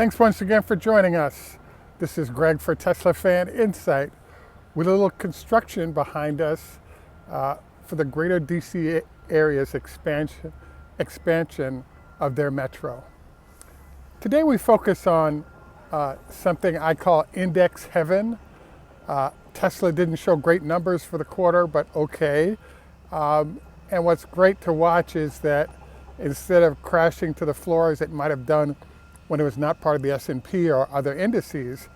Thanks once again for joining us. This is Greg for Teslafaninsight with a little construction behind us for the greater DC area's expansion of their metro. Today we focus on something I call index heaven. Tesla didn't show great numbers for the quarter, but okay. And what's great to watch is that instead of crashing to the floor as it might have done when it was not part of the S&P or other indices,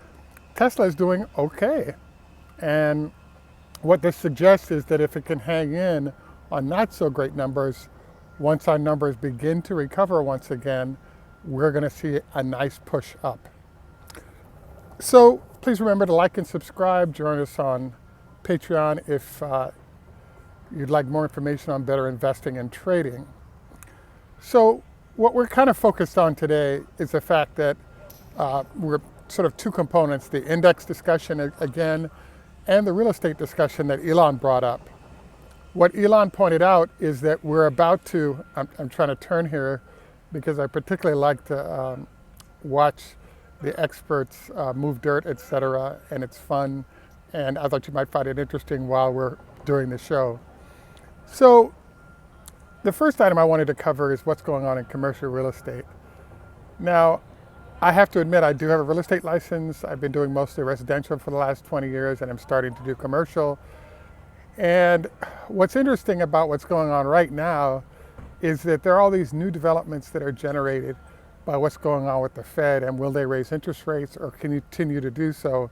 Tesla is doing okay. And what this suggests is that if it can hang in on not so great numbers, once our numbers begin to recover once again, we're going to see a nice push up. So please remember to like and subscribe. Join us on Patreon if you'd like more information on better investing and trading. So what we're kind of focused on today is the fact that we're sort of two components, the index discussion again, and the real estate discussion that Elon brought up. What Elon pointed out is that we're about to, I'm trying to turn here because I particularly like to watch the experts move dirt, etc., and it's fun, and I thought you might find it interesting while we're doing the show. So the first item I wanted to cover is what's going on in commercial real estate. Now, I have to admit I do have a real estate license. I've been doing mostly residential for the last 20 years, and I'm starting to do commercial. And what's interesting about what's going on right now is that there are all these new developments that are generated by what's going on with the Fed, and will they raise interest rates or continue to do so,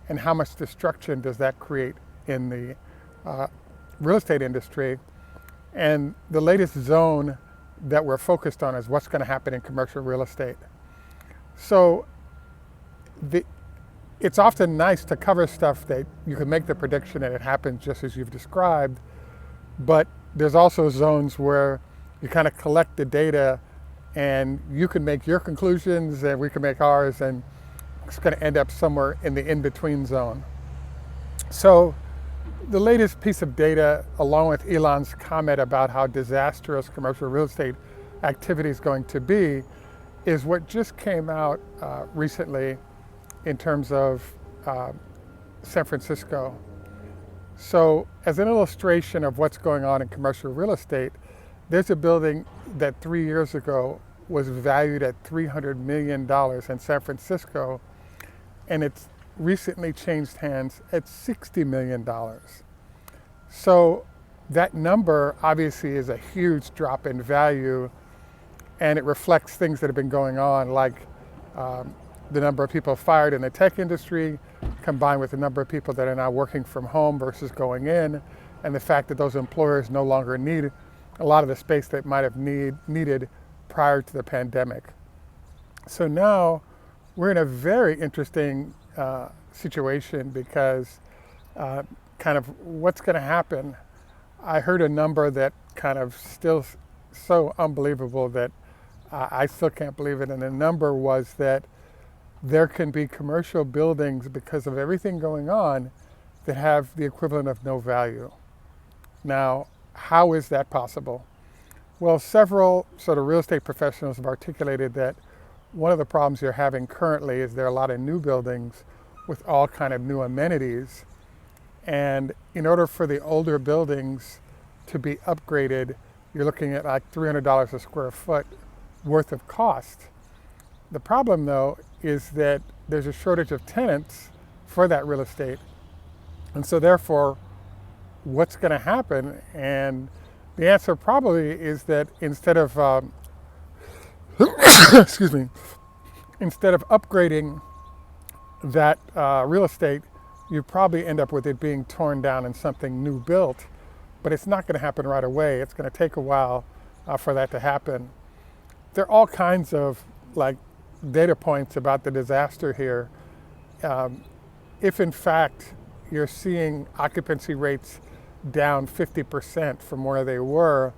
and how much destruction does that create in the real estate industry. And the latest zone that we're focused on is what's going to happen in commercial real estate. So it's often nice to cover stuff that you can make the prediction and it happens just as you've described, but there's also zones where you kind of collect the data and you can make your conclusions and we can make ours, and it's going to end up somewhere in the in-between zone. So the latest piece of data, along with Elon's comment about how disastrous commercial real estate activity is going to be, is what just came out recently in terms of San Francisco. So as an illustration of what's going on in commercial real estate, there's a building that 3 years ago was valued at $300 million in San Francisco, and it's recently changed hands at $60 million. So that number obviously is a huge drop in value, and it reflects things that have been going on, like the number of people fired in the tech industry, combined with the number of people that are now working from home versus going in, and the fact that those employers no longer need a lot of the space they might have needed prior to the pandemic. So now we're in a very interesting situation because kind of what's going to happen. I heard a number that kind of still so unbelievable that I still can't believe it, and the number was that there can be commercial buildings because of everything going on that have the equivalent of no value. Now, how is that possible? Well, several sort of real estate professionals have articulated that one of the problems you're having currently is there are a lot of new buildings with all kind of new amenities. And in order for the older buildings to be upgraded, you're looking at like $300 a square foot worth of cost. The problem, though, is that there's a shortage of tenants for that real estate. And so therefore, what's going to happen? And the answer probably is that instead of instead of upgrading that real estate, you probably end up with it being torn down and something new built. But it's not going to happen right away. It's going to take a while for that to happen. There are all kinds of like data points about the disaster here. If in fact you're seeing occupancy rates down 50% from where they were,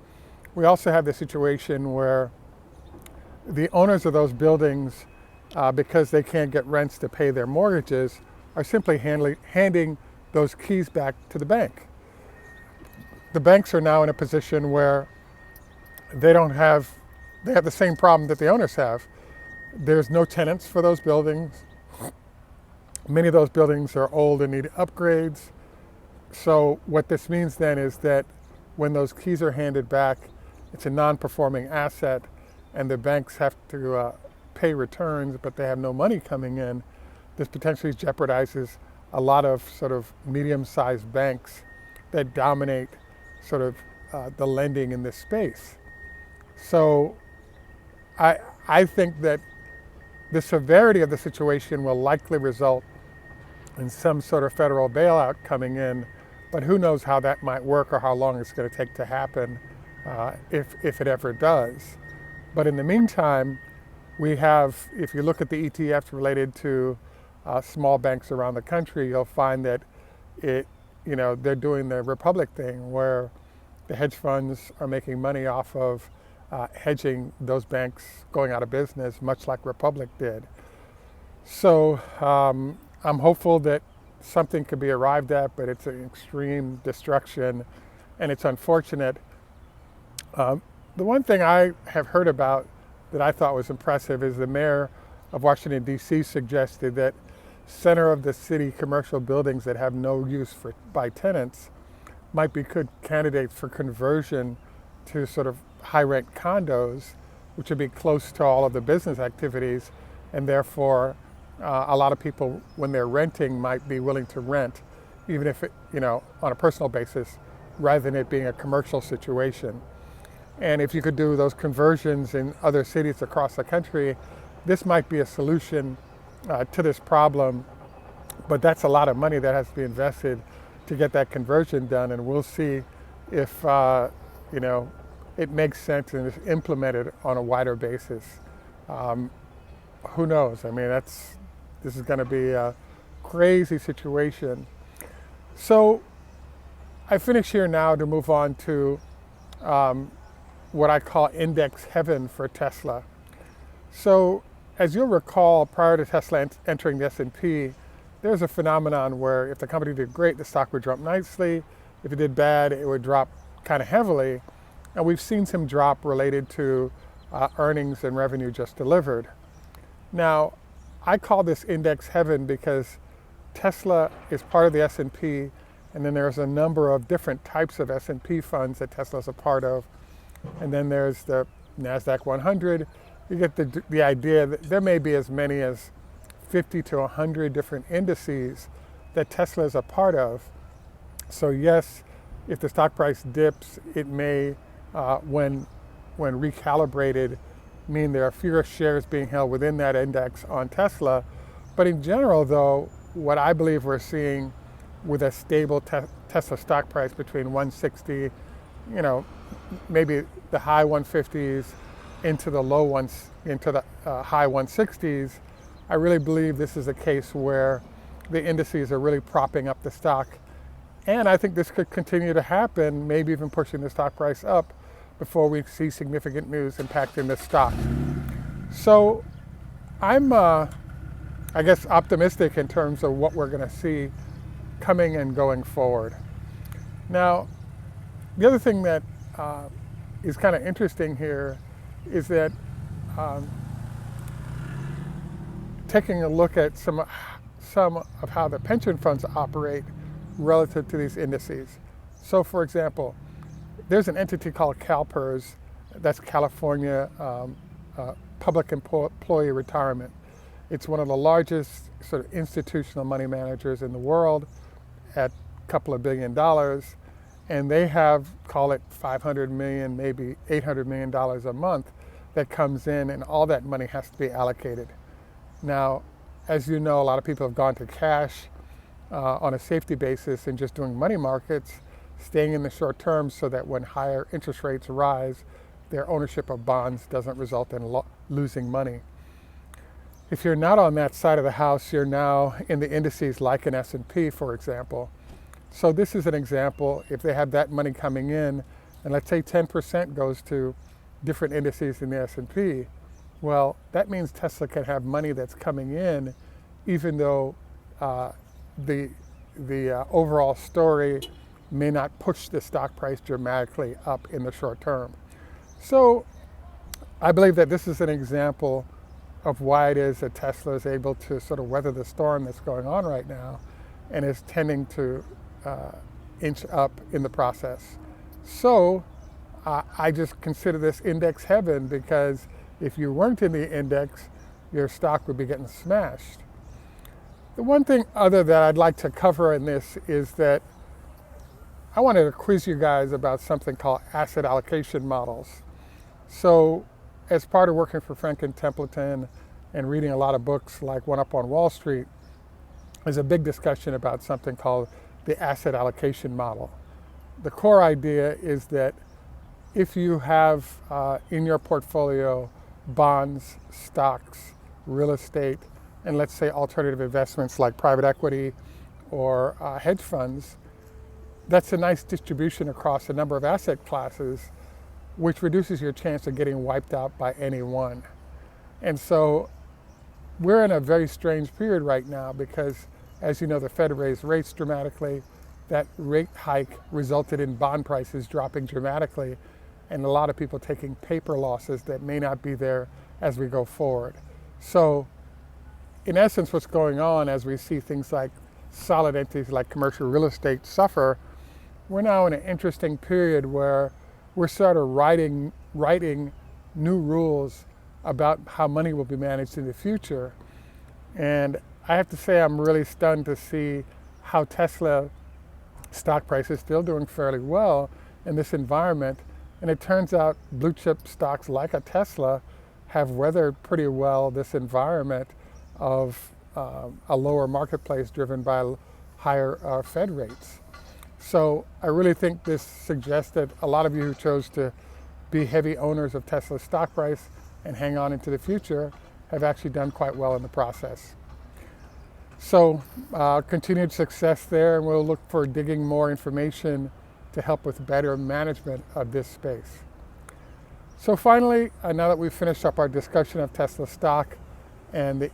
we also have the situation where the owners of those buildings, because they can't get rents to pay their mortgages, are simply handing those keys back to the bank. The banks are now in a position where they have the same problem that the owners have. There's no tenants for those buildings. Many of those buildings are old and need upgrades. So what this means then is that when those keys are handed back, it's a non-performing asset, and the banks have to pay returns, but they have no money coming in. This potentially jeopardizes a lot of sort of medium-sized banks that dominate sort of the lending in this space. So I think that the severity of the situation will likely result in some sort of federal bailout coming in, but who knows how that might work or how long it's going to take to happen if it ever does. But in the meantime, we have, if you look at the ETFs related to small banks around the country, you'll find that they're doing the Republic thing where the hedge funds are making money off of hedging those banks going out of business, much like Republic did. So I'm hopeful that something could be arrived at, but it's an extreme destruction, and it's unfortunate. The one thing I have heard about that I thought was impressive is the mayor of Washington, D.C. suggested that center of the city commercial buildings that have no use by tenants might be good candidates for conversion to sort of high-rent condos, which would be close to all of the business activities, and therefore a lot of people, when they're renting, might be willing to rent, even if on a personal basis, rather than it being a commercial situation. And if you could do those conversions in other cities across the country, this might be a solution to this problem, but that's a lot of money that has to be invested to get that conversion done, and we'll see if it makes sense and is implemented on a wider basis. Who knows? I mean, this is going to be a crazy situation. So I finish here now to move on to what I call index heaven for Tesla. So as you'll recall, prior to Tesla entering the S&P, there's a phenomenon where if the company did great, the stock would drop nicely. If it did bad, it would drop kind of heavily. And we've seen some drop related to earnings and revenue just delivered. Now, I call this index heaven because Tesla is part of the S&P, and then there's a number of different types of S&P funds that Tesla's a part of. And then there's the NASDAQ 100. You get the idea that there may be as many as 50 to 100 different indices that Tesla is a part of. So yes, if the stock price dips, it may, when recalibrated, mean there are fewer shares being held within that index on Tesla. But in general, though, what I believe we're seeing with a stable Tesla stock price between 160, maybe the high 150s into the high 160s, I really believe this is a case where the indices are really propping up the stock. And I think this could continue to happen, maybe even pushing the stock price up before we see significant news impacting the stock. So I'm, I guess, optimistic in terms of what we're going to see coming and going forward. Now, the other thing that is kind of interesting here is that taking a look at some of how the pension funds operate relative to these indices. So for example, there's an entity called CalPERS, that's California Public Employee Retirement. It's one of the largest sort of institutional money managers in the world at a couple of $1 billion. And they have, call it 500 million, maybe $800 million a month that comes in, and all that money has to be allocated. Now, as you know, a lot of people have gone to cash on a safety basis and just doing money markets, staying in the short term so that when higher interest rates rise, their ownership of bonds doesn't result in losing money. If you're not on that side of the house, you're now in the indices like an S&P, for example. So this is an example. If they have that money coming in, and let's say 10% goes to different indices in the S&P, well, that means Tesla can have money that's coming in, even though the overall story may not push the stock price dramatically up in the short term. So I believe that this is an example of why it is that Tesla is able to sort of weather the storm that's going on right now and is tending to inch up in the process. So I just consider this index heaven, because if you weren't in the index, your stock would be getting smashed. The one thing other that I'd like to cover in this is that I wanted to quiz you guys about something called asset allocation models. So as part of working for Franklin Templeton and reading a lot of books like One Up on Wall Street, there's a big discussion about something called the asset allocation model. The core idea is that if you have in your portfolio bonds, stocks, real estate, and let's say alternative investments like private equity or hedge funds, that's a nice distribution across a number of asset classes, which reduces your chance of getting wiped out by any one. And so we're in a very strange period right now because, as you know, the Fed raised rates dramatically. That rate hike resulted in bond prices dropping dramatically, and a lot of people taking paper losses that may not be there as we go forward. So in essence, what's going on as we see things like solid entities like commercial real estate suffer, we're now in an interesting period where we're sort of writing new rules about how money will be managed in the future. And I have to say, I'm really stunned to see how Tesla stock price is still doing fairly well in this environment. And it turns out blue chip stocks like a Tesla have weathered pretty well this environment of a lower marketplace driven by higher Fed rates. So I really think this suggests that a lot of you who chose to be heavy owners of Tesla's stock price and hang on into the future have actually done quite well in the process. So continued success there, and we'll look for digging more information to help with better management of this space. So finally, now that we've finished up our discussion of Tesla stock and the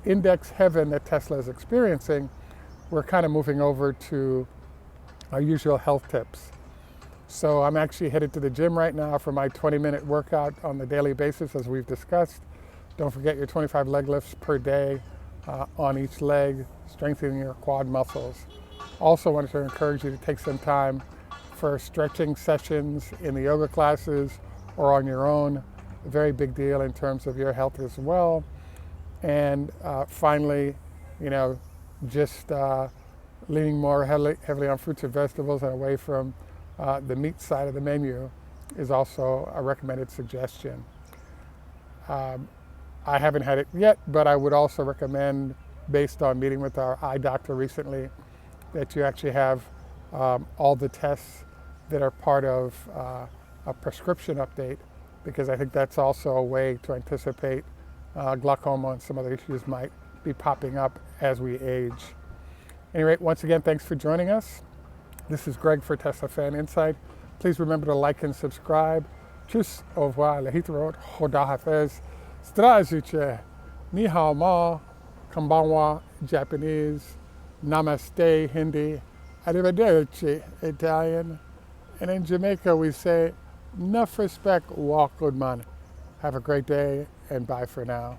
index heaven that Tesla is experiencing, we're kind of moving over to our usual health tips. So I'm actually headed to the gym right now for my 20-minute workout on the daily basis, as we've discussed. Don't forget your 25 leg lifts per day on each leg, strengthening your quad muscles. Also wanted to encourage you to take some time for stretching sessions in the yoga classes or on your own. A very big deal in terms of your health as well. And finally, just leaning more heavily on fruits and vegetables and away from the meat side of the menu is also a recommended suggestion. I haven't had it yet, but I would also recommend, based on meeting with our eye doctor recently, that you actually have all the tests that are part of a prescription update, because I think that's also a way to anticipate glaucoma and some other issues might be popping up as we age. Anyway, once again, thanks for joining us. This is Greg for Teslafaninsight. Please remember to like and subscribe. Tschüss, au revoir, lehitrot, khoda hafez, zdravствуйте, ni hao ma, konbanwa, Japanese, namaste, Hindi, arrivederci, Italian. And in Jamaica, we say, enough respect, walk good man. Have a great day, and bye for now.